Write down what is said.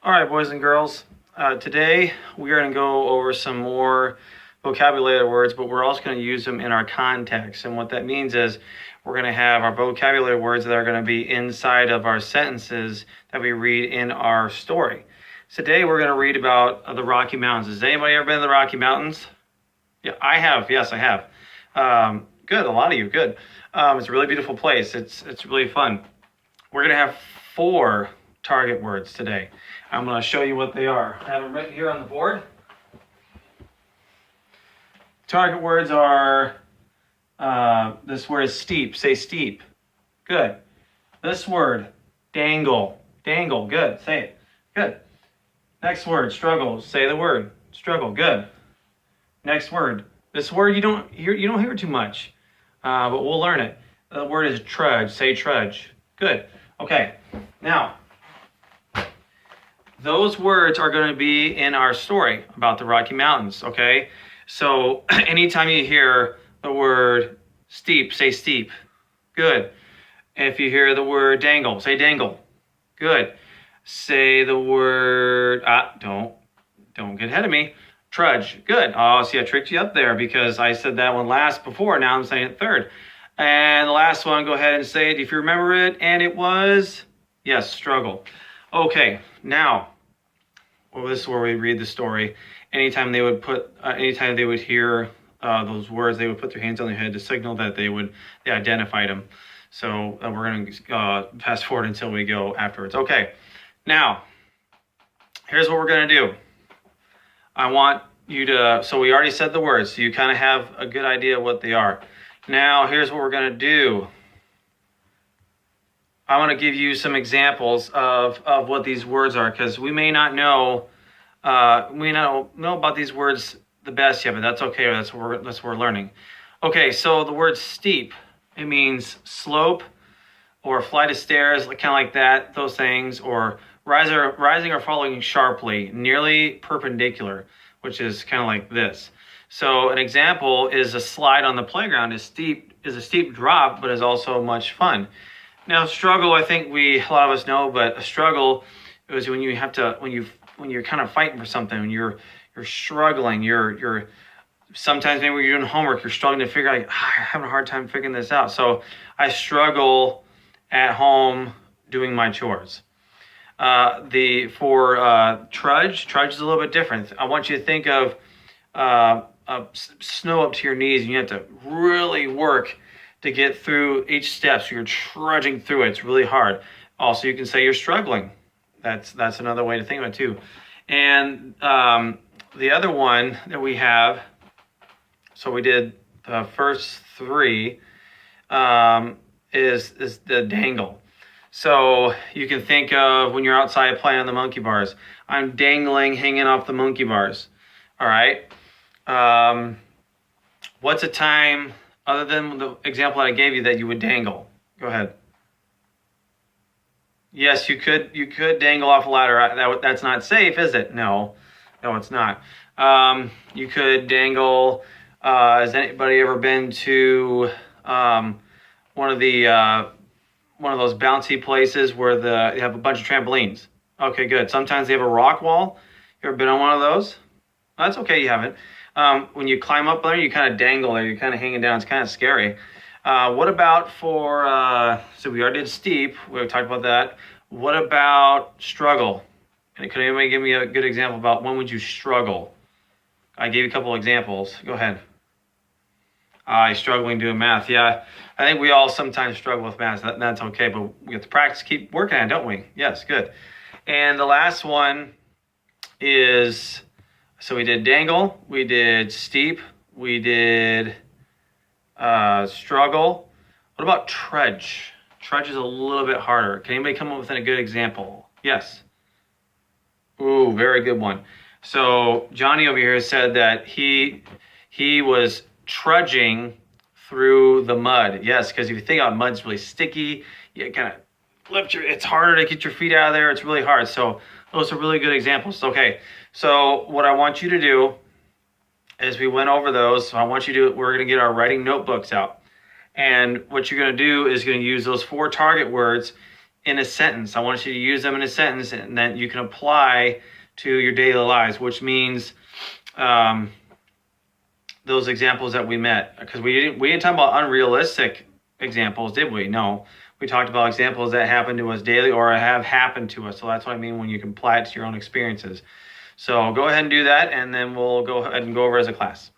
All right, boys and girls, today we are going to go over some more vocabulary words, but we're also going to use them in our context. And what that means is we're going to have our vocabulary words that are going to be inside of our sentences that we read in our story. Today we're going to read about the Rocky Mountains. Has anybody ever been to the Rocky Mountains? Yeah, I have. Yes, I have. Good, a lot of you. Good. It's a really beautiful place. It's really fun. We're going to have 4 target words today. I'm going to show you what they are. I have them right here on the board. Target words are, this word is steep. Say steep. Good. This word, dangle. Dangle. Good. Say it. Good. Next word, struggle. Say the word. Struggle. Good. Next word. This word you don't hear too much, but we'll learn it. The word is trudge. Say trudge. Good. Okay. Now, those words are going to be in our story about the Rocky Mountains, okay? So anytime you hear the word steep, say steep. Good. If you hear the word dangle, say dangle. Good. Say the word, don't get ahead of me. Trudge. Good. Oh, see, I tricked you up there because I said that one last before. Now I'm saying it third. And the last one, go ahead and say it if you remember it. And it was, yes, struggle. Okay, now, well, this is where we read the story. Anytime they would hear those words, they would put their hands on their head to signal that they identified them. So we're going to fast forward until we go afterwards. Okay, now, here's what we're going to do. I want you to, so we already said the words, so you kind of have a good idea of what they are. Now, here's what we're going to do. I want to give you some examples of what these words are, because we may not know about these words the best yet, but that's okay. That's what we're learning. Okay, so the word steep, it means slope or flight of stairs, kind of like that, those things, or rising or falling sharply, nearly perpendicular, which is kind of like this. So an example is a slide on the playground is a steep drop, but is also much fun. Now, struggle, I think a lot of us know, but a struggle is when you're kind of fighting for something, when you're struggling, you're sometimes maybe when you're doing homework, you're struggling to figure out, I'm having a hard time figuring this out. So I struggle at home doing my chores. Trudge is a little bit different. I want you to think of snow up to your knees, and you have to really work to get through each step. So you're trudging through it. It's really hard. Also, you can say you're struggling. That's another way to think of it too. And the other one that we have, so we did the first 3, is the dangle. So you can think of when you're outside playing on the monkey bars. I'm dangling, hanging off the monkey bars. All right. What's a time other than the example that I gave you that you would dangle? Go ahead. Yes, you could dangle off a ladder. That's not safe, is it? No, it's not. You could dangle. Has anybody ever been to one of those bouncy places where they have a bunch of trampolines? Okay, good. Sometimes they have a rock wall. You ever been on one of those? That's okay, you haven't. When you climb up there, you kind of dangle there. You're kind of hanging down. It's kind of scary. What about so we already did steep. We talked about that. What about struggle? And could anybody give me a good example about when would you struggle? I gave you a couple examples. Go ahead. Struggling doing math. Yeah, I think we all sometimes struggle with math. That's okay, but we have to practice, keep working on it, don't we? Yes, good. And the last one is, so we did dangle, we did steep, we did struggle. What about trudge? Trudge is a little bit harder. Can anybody come up with a good example? Yes. Ooh, very good one. So Johnny over here said that he was trudging through the mud. Yes, because if you think about it, mud's really sticky. You kind of it's harder to get your feet out of there. It's really hard. So those are really good examples. Okay, so what I want you to do is we went over those. So we're going to get our writing notebooks out. And what you're going to do is going to use those 4 target words in a sentence. I want you to use them in a sentence and that you can apply to your daily lives, which means those examples that we met. Because we didn't talk about unrealistic examples, did we? No. We talked about examples that happen to us daily or have happened to us. So that's what I mean when you can apply it to your own experiences. So go ahead and do that, and then we'll go ahead and go over as a class.